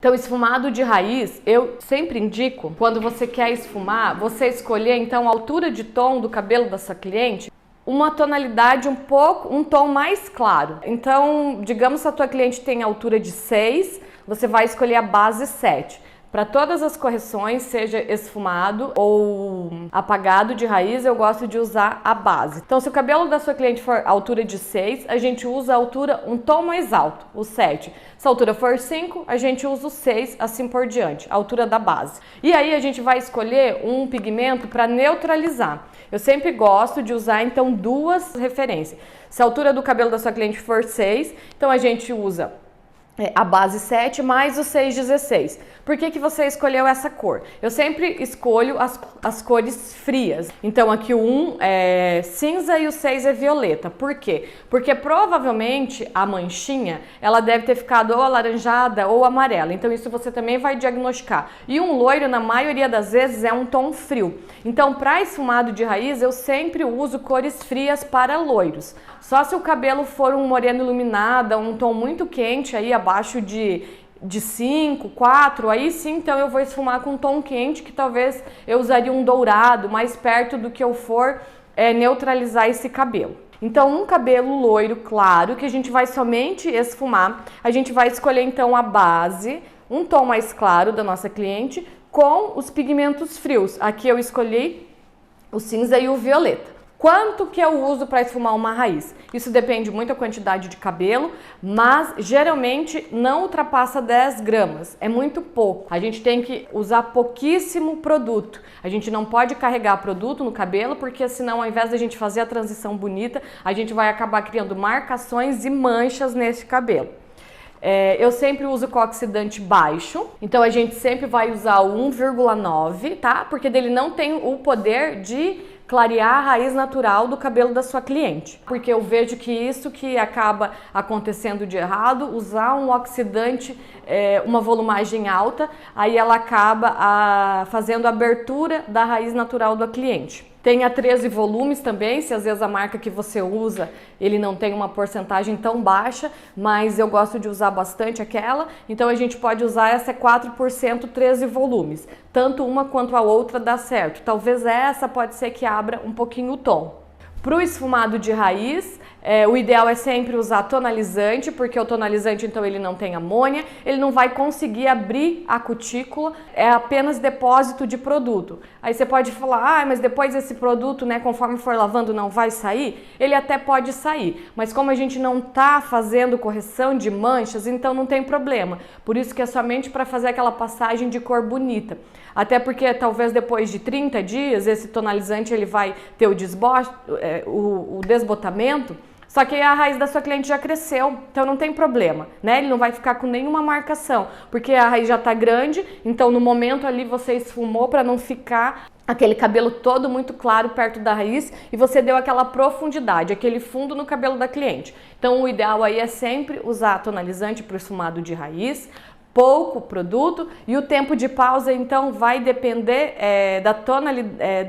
Então, esfumado de raiz, eu sempre indico, quando você quer esfumar, você escolher então a altura de tom do cabelo da sua cliente, uma tonalidade um tom mais claro. Então, digamos que a tua cliente tem altura de 6, você vai escolher a base 7. Para todas as correções, seja esfumado ou apagado de raiz, eu gosto de usar a base. Então, se o cabelo da sua cliente for altura de 6, a gente usa a altura um tom mais alto, o 7. Se a altura for 5, a gente usa o 6, assim por diante, a altura da base. E aí a gente vai escolher um pigmento para neutralizar. Eu sempre gosto de usar, então, duas referências. Se a altura do cabelo da sua cliente for 6, então a gente usa a base 7 mais o 616. Por que você escolheu essa cor? Eu sempre escolho as cores frias. Então aqui o 1 é cinza e o 6 é violeta. Por quê? Porque provavelmente a manchinha, ela deve ter ficado ou alaranjada ou amarela. Então isso você também vai diagnosticar. E um loiro, na maioria das vezes, é um tom frio. Então para esfumado de raiz, eu sempre uso cores frias para loiros. Só se o cabelo for um moreno iluminado, um tom muito quente, aí abaixo de 5, 4, aí sim, então eu vou esfumar com um tom quente, que talvez eu usaria um dourado, mais perto do que eu for neutralizar esse cabelo. Então, um cabelo loiro claro, que a gente vai somente esfumar, a gente vai escolher então a base, um tom mais claro da nossa cliente, com os pigmentos frios. Aqui eu escolhi o cinza e o violeta. Quanto que eu uso para esfumar uma raiz? Isso depende muito da quantidade de cabelo, mas geralmente não ultrapassa 10 gramas, é muito pouco. A gente tem que usar pouquíssimo produto. A gente não pode carregar produto no cabelo, porque senão, ao invés da gente fazer a transição bonita, a gente vai acabar criando marcações e manchas nesse cabelo. Eu sempre uso com oxidante baixo, então a gente sempre vai usar o 1,9, tá? Porque dele não tem o poder de clarear a raiz natural do cabelo da sua cliente. Porque eu vejo que isso que acaba acontecendo de errado, usar um oxidante, uma volumagem alta, aí ela acaba fazendo a abertura da raiz natural do cliente. Tem a 13 volumes também, se às vezes a marca que você usa, ele não tem uma porcentagem tão baixa, mas eu gosto de usar bastante aquela, então a gente pode usar essa 4% 13 volumes. Tanto uma quanto a outra dá certo. Talvez essa pode ser que abra um pouquinho o tom. Para o esfumado de raiz, o ideal é sempre usar tonalizante, porque o tonalizante então ele não tem amônia, ele não vai conseguir abrir a cutícula, é apenas depósito de produto. Aí você pode falar, mas depois esse produto, né, conforme for lavando não vai sair? Ele até pode sair, mas como a gente não está fazendo correção de manchas, então não tem problema. Por isso que é somente para fazer aquela passagem de cor bonita. Até porque talvez depois de 30 dias esse tonalizante ele vai ter o desbotamento, só que a raiz da sua cliente já cresceu, então não tem problema, né? Ele não vai ficar com nenhuma marcação, porque a raiz já está grande, então no momento ali você esfumou para não ficar aquele cabelo todo muito claro perto da raiz e você deu aquela profundidade, aquele fundo no cabelo da cliente. Então o ideal aí é sempre usar tonalizante para o esfumado de raiz, pouco produto, e o tempo de pausa então vai depender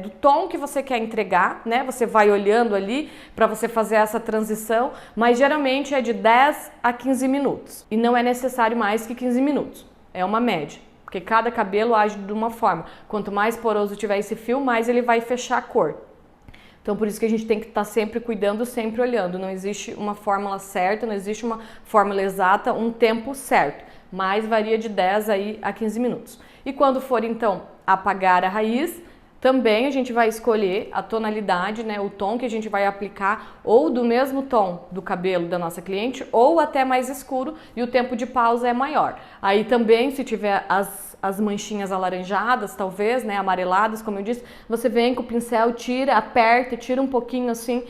do tom que você quer entregar, né? Você vai olhando ali para você fazer essa transição, mas geralmente é de 10 a 15 minutos e não é necessário mais que 15 minutos, é uma média. Porque cada cabelo age de uma forma. Quanto mais poroso tiver esse fio, mais ele vai fechar a cor. Então, por isso que a gente tem que estar sempre cuidando, sempre olhando. Não existe uma fórmula certa, não existe uma fórmula exata, um tempo certo. Mas varia de 10 aí a 15 minutos. E quando for, então, apagar a raiz, também a gente vai escolher a tonalidade, né, o tom que a gente vai aplicar, ou do mesmo tom do cabelo da nossa cliente, ou até mais escuro, e o tempo de pausa é maior. Aí também, se tiver as manchinhas alaranjadas, talvez, né, amareladas, como eu disse, você vem com o pincel, tira, aperta, tira um pouquinho assim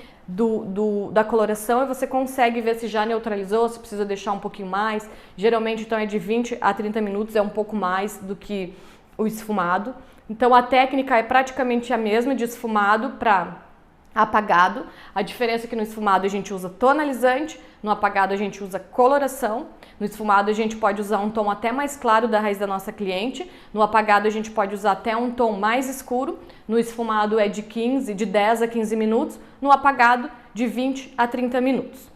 da coloração e você consegue ver se já neutralizou, se precisa deixar um pouquinho mais. Geralmente, então, é de 20 a 30 minutos, é um pouco mais do que o esfumado. Então, a técnica é praticamente a mesma de esfumado para apagado. A diferença é que no esfumado a gente usa tonalizante, no apagado a gente usa coloração. No esfumado a gente pode usar um tom até mais claro da raiz da nossa cliente. No apagado a gente pode usar até um tom mais escuro. No esfumado é de 10 a 15 minutos. No apagado, de 20 a 30 minutos.